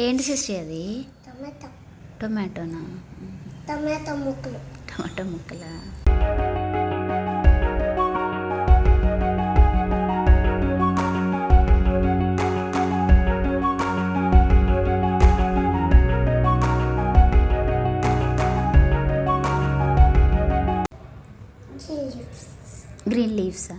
ఏంటి సిస్టర్ అది? Tomato. టొమాటోనా? Tomato ముక్కలు. టమాటో ముక్కలా? గ్రీన్ లీవ్సా?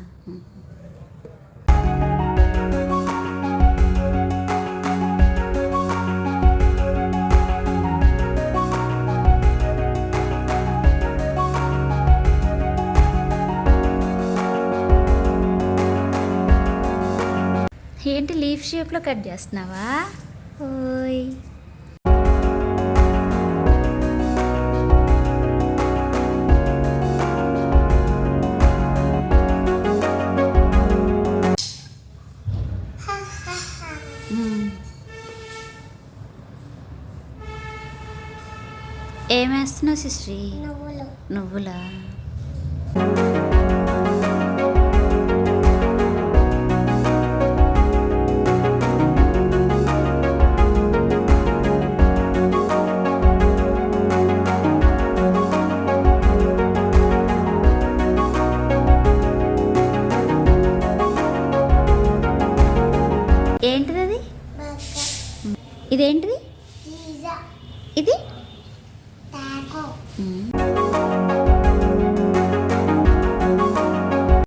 ఏంటి లీఫ్ షేప్లో కట్ చేస్తున్నావా? ఓయ్ ఏమేస్తున్నావు సిస్టరీ? నువ్వులా? ఏంటిది అది? ఇదేంటిది?